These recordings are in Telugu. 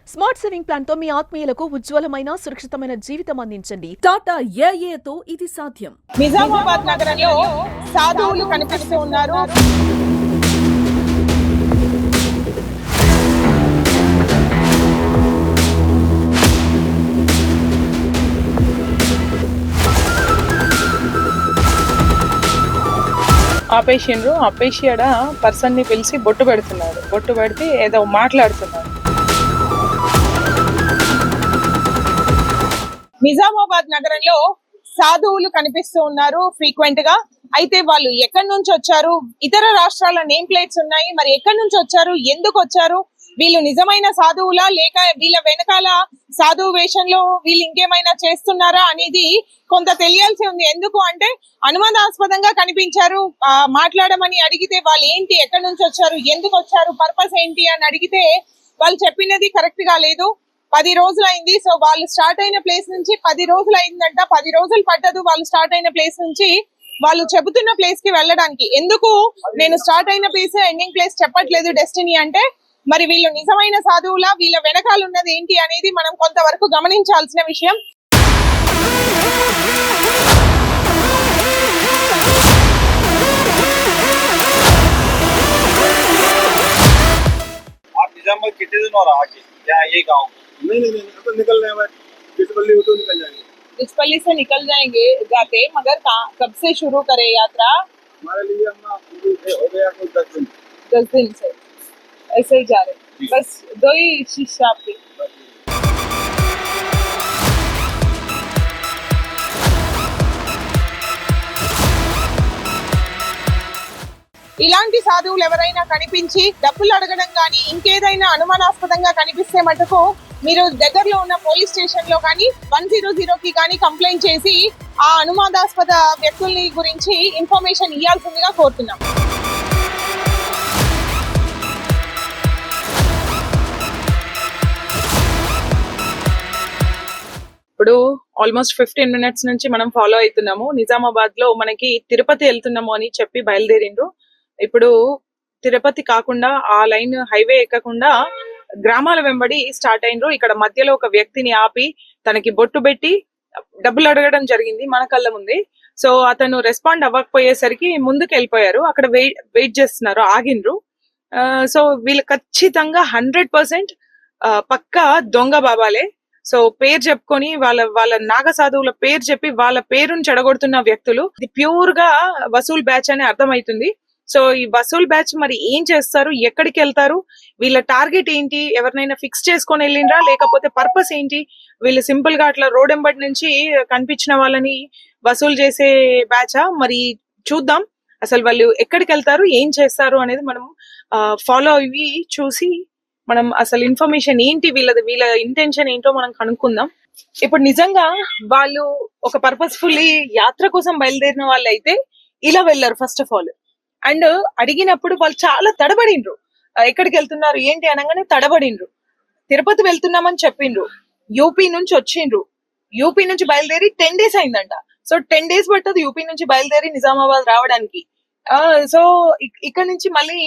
స్మార్ట్ సేవింగ్ ప్లాన్ తో మీ ఆత్మీయులకు ఉజ్వలమైన సురక్షితమైన జీవితం అందించండి. టాటా ఏఏతో ఇది సాధ్యం. నిజామాబాద్ నగరంలో సాధువులు కనిపిస్తూ ఉన్నారు. ఆపేసి ఆడ పర్సన్ ని పిలిచి బొట్టు పెడుతున్నాడు. బొట్టు పెడితే ఏదో మాట్లాడుతున్నాడు. నిజామాబాద్ నగరంలో సాధువులు కనిపిస్తూ ఉన్నారు ఫ్రీక్వెంట్ గా. అయితే వాళ్ళు ఎక్కడి నుంచి వచ్చారు, ఇతర రాష్ట్రాల నేమ్ ప్లేట్స్ ఉన్నాయి, మరి ఎక్కడి నుంచి వచ్చారు, ఎందుకు వచ్చారు, వీళ్ళు నిజమైన సాధువులా లేక వీళ్ళ వెనకాల సాధువు వేషంలో వీళ్ళు ఇంకేమైనా చేస్తున్నారా అనేది కొంత తెలియాల్సి ఉంది. ఎందుకు అంటే అనుమానాస్పదంగా కనిపించారు. మాట్లాడమని అడిగితే వాళ్ళు ఏంటి, ఎక్కడి నుంచి వచ్చారు, ఎందుకు వచ్చారు, పర్పస్ ఏంటి అని అడిగితే వాళ్ళు చెప్పినది కరెక్ట్ గా లేదు. 10 రోజులు అయింది. సో వాళ్ళు స్టార్ట్ అయిన ప్లేస్ నుంచి 10 రోజులు అయిందంట. 10 రోజులు పట్టదు వాళ్ళు స్టార్ట్ అయిన ప్లేస్ నుంచి వాళ్ళు చెబుతున్న ప్లేస్ కి వెళ్ళడానికి. ఎందుకు నేను స్టార్ట్ అయిన ప్లేస్ ఎండింగ్ ప్లేస్ చెప్పట్లేదు డెస్టినీ అంటే, మరి వీళ్ళు నిజమైన సాధువులా, వీళ్ళ వెనకాల ఉన్నది ఏంటి అనేది మనం కొంతవరకు గమనించాల్సిన విషయం. निजामाबाद कितने दिन और आगे क्या ये गाँव नहीं तो निकलने हैं, बिचपल्ली हो तो निकल जाएंगे। बिचपल्ली से निकल जाते मगर कब से शुरू करे यात्रा? हमारे लिए हो गया कुछ 10 दिन से ऐसे ही जा रहे, बस 2 ही शिष्य आपके. ఇలాంటి సాధువులు ఎవరైనా కనిపించి డబ్బులు అడగడం కానీ ఇంకేదైనా అనుమానాస్పదంగా కనిపిస్తే మటుకు మీరు దగ్గరలో ఉన్న పోలీస్ స్టేషన్ లో కానీ 100కి కానీ కంప్లైంట్ చేసి ఆ అనుమానాస్పద వ్యక్తుల్ని గురించి ఇన్ఫర్మేషన్ ఇవ్వాల్సిందిగా కోరుతున్నాం. ఇప్పుడు ఆల్మోస్ట్ 15 మినిట్స్ నుంచి మనం ఫాలో అవుతున్నాము. నిజామాబాద్ లో మనకి తిరుపతి వెళ్తున్నాము అని చెప్పి బయలుదేరిండ్రు. ఇప్పుడు తిరుపతి కాకుండా ఆ లైన్ హైవే ఎక్కకుండా గ్రామాల వెంబడి స్టార్ట్ అయినరు. ఇక్కడ మధ్యలో ఒక వ్యక్తిని ఆపి తనకి బొట్టు పెట్టి డబ్బులు అడగడం జరిగింది మన కళ్ళ ముందే. సో అతను రెస్పాండ్ అవ్వకపోయేసరికి ముందుకు వెళ్ళిపోయారు. అక్కడ వెయిట్ చేస్తున్నారు, ఆగిండ్రు. సో వీళ్ళు ఖచ్చితంగా 100% పక్కా దొంగ బాబాలే. సో పేరు చెప్పుకొని వాళ్ళ నాగ సాధువుల పేరు చెప్పి వాళ్ళ పేరును చెడగొడుతున్న వ్యక్తులు. ఇది ప్యూర్ గా వసూల్ బ్యాచ్ అని అర్థమవుతుంది. సో ఈ వసూల్ బ్యాచ్ మరి ఏం చేస్తారు, ఎక్కడికి వెళ్తారు, వీళ్ళ టార్గెట్ ఏంటి, ఎవరినైనా ఫిక్స్ చేసుకొని వెళ్ళిండ్రా లేకపోతే పర్పస్ ఏంటి, వీళ్ళు సింపుల్ గా అట్లా రోడ్ ఎంబడి నుంచి కనిపించిన వాళ్ళని వసూలు చేసే బ్యాచా, మరి చూద్దాం అసలు వాళ్ళు ఎక్కడికి వెళ్తారు, ఏం చేస్తారు అనేది మనం ఫాలో అయ్యి చూసి మనం అసలు ఇన్ఫర్మేషన్ ఏంటి, వీళ్ళ ఇంటెన్షన్ ఏంటో మనం కనుక్కుందాం. ఇప్పుడు నిజంగా వాళ్ళు ఒక పర్పస్ఫుల్లీ యాత్ర కోసం బయలుదేరిన వాళ్ళు అయితే ఇలా వెళ్ళారు ఫస్ట్ ఆఫ్ ఆల్. అండ్ అడిగినప్పుడు వాళ్ళు చాలా తడబడిండ్రు. ఎక్కడికి వెళ్తున్నారు ఏంటి అనగానే తడబడిండ్రు. తిరుపతి వెళ్తున్నామని చెప్పిండ్రు. యూపీ నుంచి వచ్చిండ్రు. యూపీ నుంచి బయలుదేరి 10 days అయిందంట. సో 10 days పట్టదు యూపీ నుంచి బయలుదేరి నిజామాబాద్ రావడానికి. సో ఇక్కడ నుంచి మళ్ళీ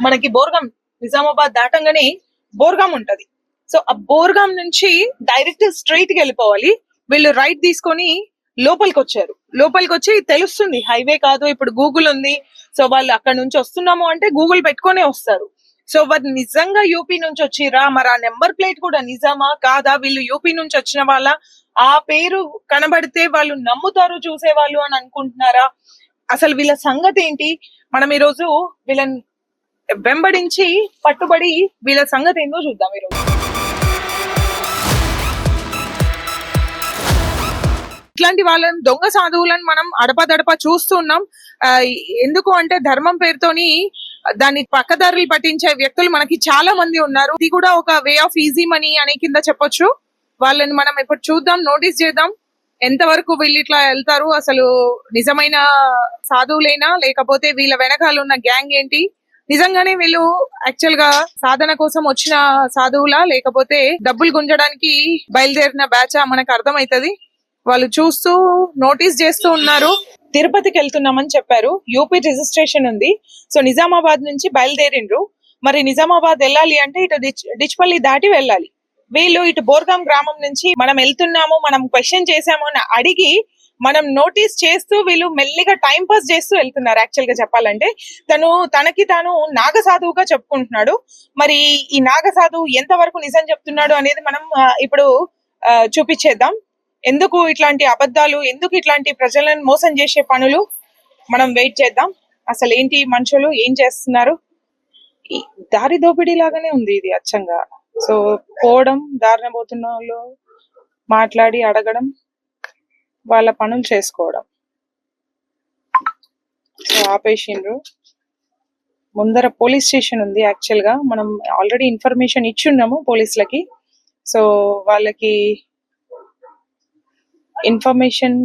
మనకి బోర్గాం, నిజామాబాద్ దాటంగానే బోర్గాం ఉంటది. సో ఆ బోర్గాం నుంచి డైరెక్ట్ స్ట్రైట్ కి వెళ్ళిపోవాలి. వీళ్ళు రైట్ తీసుకొని లోపలికి వచ్చారు. లోపలికి వచ్చి తెలుస్తుంది హైవే కాదు, ఇప్పుడు గూగుల్ ఉంది. సో వాళ్ళు అక్కడ నుంచి వస్తున్నాము అంటే గూగుల్ పెట్టుకునే వస్తారు. సో వాళ్ళు నిజంగా యూపీ నుంచి వచ్చిరా, మరి ఆ నెంబర్ ప్లేట్ కూడా నిజమా కాదా, వీళ్ళు యూపీ నుంచి వచ్చిన వాళ్ళ, ఆ పేరు కనబడితే వాళ్ళు నమ్ముతారు చూసేవాళ్ళు అని అనుకుంటున్నారా, అసలు వీళ్ళ సంగతి ఏంటి, మనం ఈరోజు వీళ్ళని వెంబడించి పట్టుబడి వీళ్ళ సంగతి ఏందో చూద్దాం ఈరోజు. ఇట్లాంటి వాళ్ళని దొంగ సాధువులను మనం అడపదడప చూస్తున్నాం. ఎందుకు అంటే ధర్మం పేరుతోని దాన్ని పక్కదారులు పట్టించే వ్యక్తులు మనకి చాలా మంది ఉన్నారు. ఇది కూడా ఒక వే ఆఫ్ ఈజీ మనీ అనే కింద చెప్పొచ్చు. వాళ్ళని మనం ఇప్పుడు చూద్దాం, నోటీస్ చేద్దాం ఎంతవరకు వీళ్ళు ఇట్లా వెళ్తారు, అసలు నిజమైన సాధువులేనా లేకపోతే వీళ్ళ వెనకాల ఉన్న గ్యాంగ్ ఏంటి, నిజంగానే వీళ్ళు యాక్చువల్ గా సాధన కోసం వచ్చిన సాధువులా లేకపోతే డబ్బులు గుంజడానికి బయలుదేరిన బ్యాచా మనకు అర్థమైతది. వాళ్ళు చూస్తూ నోటీస్ చేస్తూ ఉన్నారు. తిరుపతికి వెళ్తున్నామని చెప్పారు. యూపీ రిజిస్ట్రేషన్ ఉంది. సో నిజామాబాద్ నుంచి బయలుదేరిండ్రు. మరి నిజామాబాద్ వెళ్ళాలి అంటే ఇటు డిచ్పల్లి దాటి వెళ్ళాలి. వీళ్ళు ఇటు బోర్గాం గ్రామం నుంచి మనం వెళ్తున్నాము, మనం క్వశ్చన్ చేసాము అని అడిగి మనం నోటీస్ చేస్తూ వీళ్ళు మెల్లిగా టైం పాస్ చేస్తూ వెళ్తున్నారు. యాక్చువల్ గా చెప్పాలంటే తనకి తాను నాగసాధువుగా చెప్పుకుంటున్నాడు. మరి ఈ నాగసాధువు ఎంత వరకు నిజం చెప్తున్నాడు అనేది మనం ఇప్పుడు చూపించేద్దాం. ఎందుకు ఇట్లాంటి అబద్ధాలు, ఎందుకు ఇట్లాంటి ప్రజలను మోసం చేసే పనులు, మనం వెయిట్ చేద్దాం. అసలు ఏంటి మనుషులు ఏం చేస్తున్నారు. ఈ దారి దోపిడీ లాగానే ఉంది ఇది అచ్చంగా. సో పోవడం, దారిన పోతున్న వాళ్ళు మాట్లాడి అడగడం, వాళ్ళ పనులు చేసుకోవడం. సో ఆపేసిండ్రు. ముందర పోలీస్ స్టేషన్ ఉంది. యాక్చువల్ గా మనం ఆల్రెడీ ఇన్ఫర్మేషన్ ఇచ్చున్నాము పోలీసులకి. సో వాళ్ళకి ఇన్ఫర్మేషన్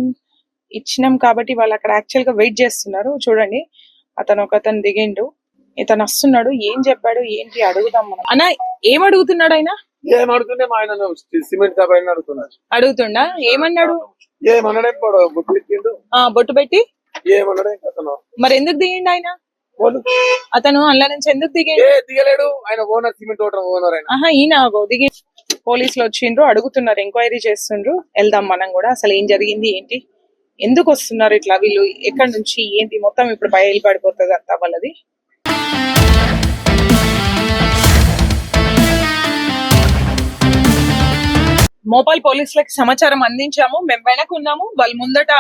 ఇచ్చినాం కాబట్టి వాళ్ళు అక్కడ యాక్చువల్ గా వెయిట్ చేస్తున్నారు. చూడండి, ఒకతను దిగిండు, ఇతను వస్తున్నాడు. ఏం చెప్పాడు ఏంటి అడుగుదాం మనం. అన్న ఏం అడుగుతున్నాడు ఆయన? ఏం అడుగుతుండే మా ఆయన సిమెంట్ షాప్ ఆయన అడుగుతున్నాడు. అడుగుతుండా? ఏమన్నాడు? ఏమన్నాడే బొట్టు పెట్టిండు. బొట్టు పెట్టి ఏమన్నాడే అతను. మరి ఎందుకు దిగిండు ఆయన? అతను అందులో నుంచి ఎందుకు దిగలేడు. ఆయన ఓనర్, సిమెంట్ ఓనర్ ఆయన. ఈయన దిగి పోలీసులు వచ్చిండ్రు, అడుగుతున్నారు, ఎంక్వైరీ చేస్తుండ్రు. వెళ్దాం మనం కూడా. అసలు ఏం జరిగింది ఏంటి, ఎందుకు వస్తున్నారు ఇట్లా, వీళ్ళు ఎక్కడి నుంచి ఏంటి, మొత్తం ఇప్పుడు బయలుపడిపోతుంది అంతా వాళ్ళది. మోపాల్ పోలీసులకి సమాచారం అందించాము. మేము వెనకున్నాము, వాళ్ళు ముందట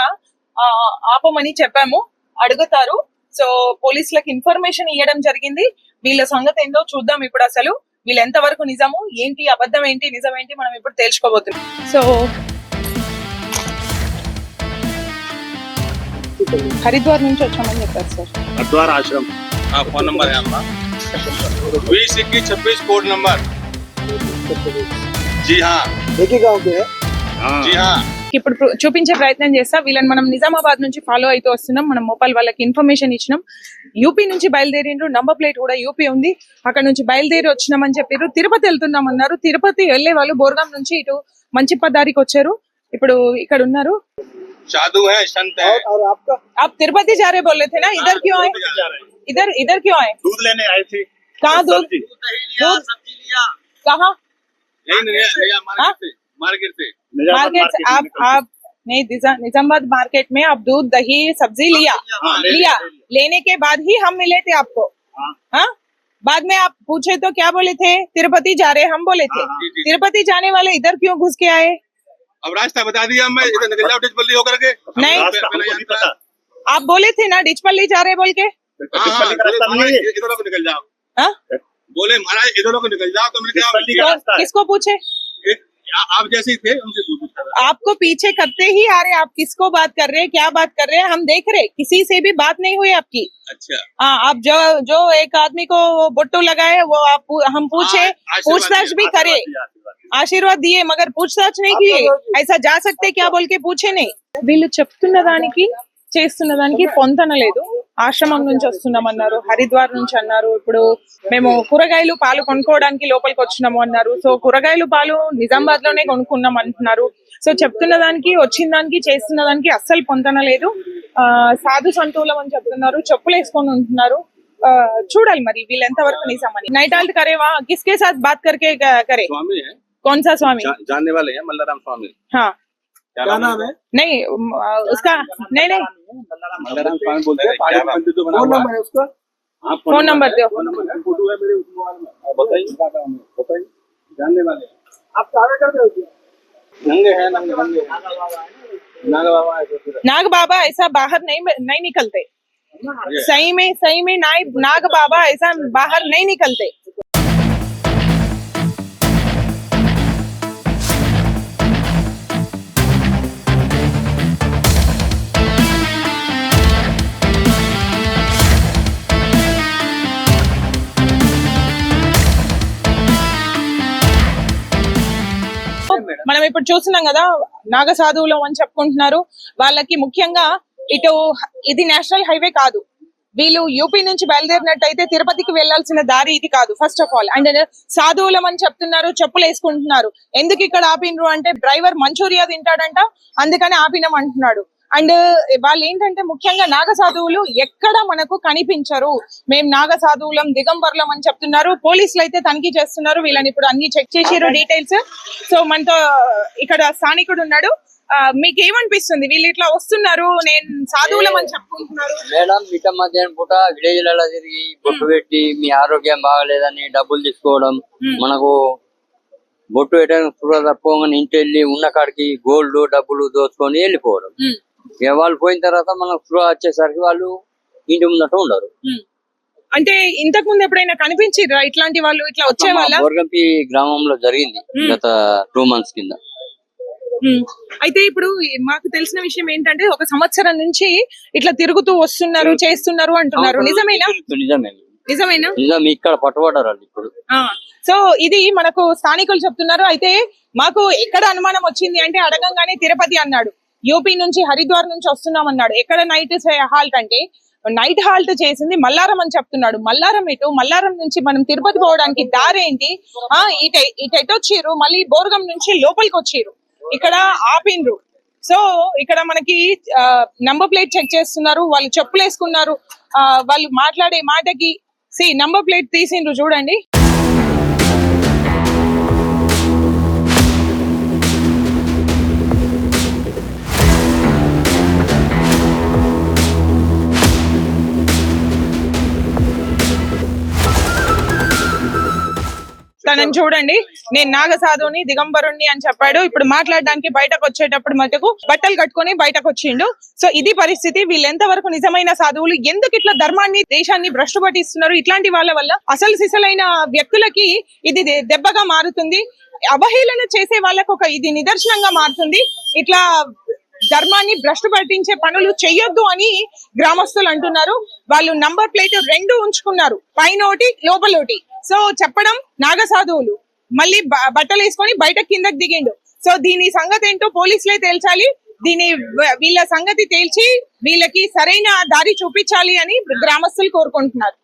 ఆపమని చెప్పాము, అడుగుతారు. సో పోలీసులకు ఇన్ఫర్మేషన్ ఇవ్వడం జరిగింది. వీళ్ళ సంగతి ఏంటో చూద్దాం ఇప్పుడు. అసలు వీళ్ళు ఎంత వరకు నిజము ఏంటి, అబద్ధం ఏంటి, నిజం ఏంటి, మనం ఇప్పుడు తెలుసుకోబోతున్నాం. సో హరిద్వార్ నుంచి వచ్చామని చెప్పారు సార్. हरिद्वार आश्रम। हाँ, फोन नंबर है हमारा 2021 कोड नंबर। जी हाँ, एक ही गांव के है। जी हाँ। ఇప్పుడు చూపించే ప్రయత్నం చేస్తా. వీళ్ళని మనం నిజామాబాద్ నుంచి ఫాలో అయితే వస్తున్నాం. మనం మోపాల్ వాళ్ళకి ఇన్ఫర్మేషన్ ఇచ్చినాం. యూపీ నుంచి బయలుదేరిండ్రు, నంబర్ ప్లేట్ కూడా యూపీ ఉంది. అక్కడ నుంచి బయలుదేరి వచ్చినామని చెప్పారు. తిరుపతి వెళ్తున్నాం అన్నారు. తిరుపతి వెళ్లే వాళ్ళు బోర్గాం నుంచి ఇటు మంచిపదారికి వచ్చారు. ఇప్పుడు ఇక్కడ ఉన్నారు. साधु है, संत है। और आपका? आप तिरुपति जा रहे बोल रहे थे ना, इधर क्यों आए? इधर क्यों आए? दूध लेने आए थे। कहाँ दूध? सब्जी लिया। कहाँ? मार्केट से। मार्केट से आप नहीं, निजामाबाद मार्केट में आप दूध, दही, सब्जी लिया। लेने के बाद ही हम मिले थे आपको। हाँ, बाद में आप पूछे तो क्या बोले थे? तिरुपति जा रहे हम बोले थे। तिरुपति जाने वाले इधर क्यों घुस के आए? अब रास्ता बता दिया, मैं इधर निकल जाऊँ डिचपल्ली होकर के। नहीं, आप बोले थे ना डिचपल्ली जा रहे बोल के। इधर को निकल जाओ। बोले महाराज इधर को निकल जाओ, तो मैंने कहा किसको पूछे? आप जैसे ही थे उनसे पूछा। आपको पीछे करते ही आ रहे, आप किसको बात कर रहे हैं, क्या बात कर रहे हैं, हम देख रहे। किसी से भी बात नहीं हुई आपकी। अच्छा। हाँ, आप जो एक आदमी को बोट्टू लगाए वो आप हम पूछे, पूछताछ भी करे, ఆశీర్వాద్ దియే, మగర్ పూछताछ नहीं किए। ऐसा जा सकते क्या बोल के पूछे नहीं। వీళ్ళు చెప్తున్న దానికి చేస్తున్న దానికి పొంతన లేదు. ఆశ్రమం నుంచి వస్తున్నామన్నారు, హరిద్వార్ నుంచి అన్నారు. ఇప్పుడు మేము కూరగాయలు పాలు కొనుక్కోవడానికి లోపలికి వచ్చినాము అన్నారు. సో కూరగాయలు పాలు నిజామాబాద్ లోనే కొనుక్కున్నాం అంటున్నారు. సో చెప్తున్న దానికి, వచ్చిన దానికి, చేస్తున్న దానికి అస్సలు పొంతన లేదు. సాధు సంతులం అని చెప్తున్నారు, చెప్పులు వేసుకొని ఉంటున్నారు. చూడాలి మరి వీళ్ళు ఎంత వరకు నిజమని. నైట్ హాల్ట్ కరేవా, కిస్కే సాత్ బాత్ करके करे? स्वामी है। कौन सा स्वामी? जानने वाले हैं मल्लाराम स्वामी। हाँ, क्या नाम है? नहीं उसका नहीं मल्लाराम स्वामी बोलते हैं। फोन नंबर है उसका? फोन नंबर दो। फोटो है मेरे मोबाइल में। बताइए। जानने वाले आप क्या करते हो? नंगे हैं, नंगे नाग बाबा है। नाग बाबा ऐसा बाहर नहीं निकलते। सही में नाग बाबा ऐसा बाहर नहीं निकलते। మనం ఇప్పుడు చూస్తున్నాం కదా, నాగ సాధువులు అని చెప్పుకుంటున్నారు. వాళ్ళకి ముఖ్యంగా ఇటు ఇది నేషనల్ హైవే కాదు. వీళ్ళు యూపీ నుంచి బయలుదేరినట్టయితే తిరుపతికి వెళ్లాల్సిన దారి ఇది కాదు ఫస్ట్ ఆఫ్ ఆల్. అండ్ సాధువులం అని చెప్తున్నారు, చెప్పులు వేసుకుంటున్నారు. ఎందుకు ఇక్కడ ఆపినరు అంటే డ్రైవర్ మంచూరియా తింటాడంట, అందుకని ఆపినం అంటున్నాడు. అండ్ వాళ్ళు ఏంటంటే ముఖ్యంగా నాగ సాధువులు ఎక్కడ మనకు కనిపించరు, మేము నాగ సాధువులం దిగంబర్లం అని చెప్తున్నారు. పోలీసులు అయితే తనిఖీ చేస్తున్నారు, వీళ్ళని ఇప్పుడు అన్ని చెక్ చేసారు డీటెయిల్స్. సో మనతో ఇక్కడ స్థానికుడు ఉన్నాడు. మీకు ఏమనిపిస్తుంది, వీళ్ళు ఇట్లా వస్తున్నారు, నేను సాధువులం అని చెప్పుకుంటున్నారు? మేడం మిట్ట మధ్యాహ్నం పూట విలేజ్లలో తిరిగి బొట్టు పెట్టి మీ ఆరోగ్యం బాగలేదని డబ్బులు తీసుకోవడం, మనకు బొట్టు పెట్టడం చూడ తప్పని ఇంటి వెళ్ళి ఉన్న కాడికి గోల్డ్ డబ్బులు దోచుకొని వెళ్ళిపోవడం. ఇక వాళ్ళు పోయిన తర్వాత మనకు స్పృహ వచ్చేసరికి వాళ్ళు ఇంటి ముందట ఉండరు. అంటే ఇంతకు ముందు ఎప్పుడైనా కనిపించిర్రా ఇట్లాంటి వాళ్ళు ఇట్లా వచ్చే వాళ్ళ? బోర్గంపి గ్రామంలో జరిగింది గత 2 months కింద. అయితే ఇప్పుడు మాకు తెలిసిన విషయం ఏంటంటే 1 సంవత్సరం నుంచి ఇట్లా తిరుగుతూ వస్తున్నారు, చేస్తున్నారు అంటున్నారు. నిజమేనా? నిజమేనా? నిజం. ఇక్కడ పట్టుబడ్డారు వాళ్ళు ఇప్పుడు. సో ఇది మనకు స్థానికులు చెప్తున్నారు. అయితే మాకు ఎక్కడ అనుమానం వచ్చింది అంటే అడగంగానే తిరుపతి అన్నాడు, యూపీ నుంచి హరిద్వార్ నుంచి వస్తున్నాం అన్నాడు. ఎక్కడ నైట్ హాల్ట్ అంటే నైట్ హాల్ట్ చేసింది మల్లారం అని చెప్తున్నాడు. మల్లారం ఎటు? మల్లారం నుంచి మనం తిరుపతి పోవడానికి దారేంటి? ఇటు వచ్చిర్రు, మళ్ళీ బోర్గం నుంచి లోపలికి వచ్చిర్రు, ఇక్కడ ఆపిండ్రు. సో ఇక్కడ మనకి నంబర్ ప్లేట్ చెక్ చేస్తున్నారు, వాళ్ళు చెప్పులు వేసుకున్నారు, వాళ్ళు మాట్లాడే మాటకి నంబర్ ప్లేట్ తీసిండ్రు చూడండి. తనని చూడండి, నేను నాగ సాధువుని దిగంబరుణ్ణి అని చెప్పాడు. ఇప్పుడు మాట్లాడడానికి బయటకు వచ్చేటప్పుడు మటుకు బట్టలు కట్టుకొని బయటకు వచ్చిండు. సో ఇది పరిస్థితి. వీళ్ళు ఎంత వరకు నిజమైన సాధువులు, ఎందుకు ఇట్లా ధర్మాన్ని దేశాన్ని భ్రష్టు పట్టిస్తున్నారు? ఇట్లాంటి వాళ్ళ వల్ల అసలు సిసలైన వ్యక్తులకి ఇది దెబ్బగా మారుతుంది. అవహేళన చేసే వాళ్ళకు ఇది నిదర్శనంగా మారుతుంది. ఇట్లా ధర్మాన్ని భ్రష్టు పట్టించే పనులు చెయ్యొద్దు అని గ్రామస్తులు అంటున్నారు. వాళ్ళు నంబర్ ప్లేట్ 2 ఉంచుకున్నారు, పైనోటి లోపలోటి. సో చెప్పడం నాగ సాధువులు, మళ్ళీ బట్టలు వేసుకొని బయట కిందకి దిగిండు. సో దీని సంగతి ఏంటో పోలీసులే తేల్చాలి. వీళ్ళ సంగతి తేల్చి వీళ్ళకి సరైన దారి చూపించాలి అని గ్రామస్తులు కోరుకుంటున్నారు.